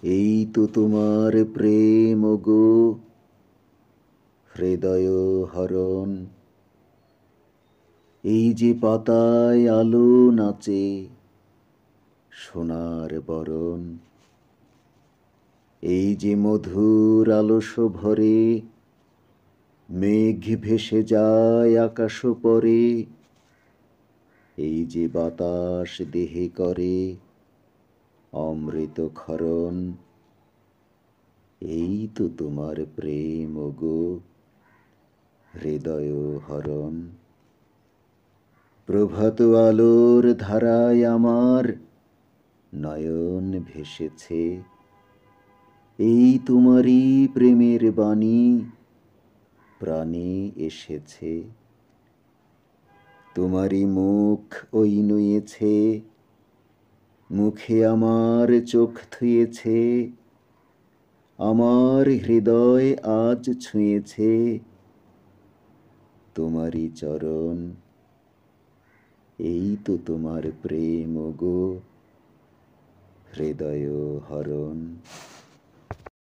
এই তো তোমার প্রেম গো হৃদয় হরণ। এই যে পাতায় আলো নাচে সোনার বরণ। এই যে মধুর আলস ভরে মেঘ ভেসে যায় আকাশ পরে। এই যে বাতাস দেহে করে অমৃত ক্ষরণ। এই তো তোমার প্রেম গো হৃদয় হরণ। প্রভাত আলোর ধারায় আমার নয়ন ভেসেছে। এই তোমারই প্রেমের বাণী প্রাণে এসেছে। তোমারই মুখ ওই নুয়েছে, মুখে আমার চোখ থুয়েছে। আমার হৃদয় আজ ছুঁয়েছে তোমারই চরণ। এই তো তোমার প্রেম গো হৃদয় হরণ।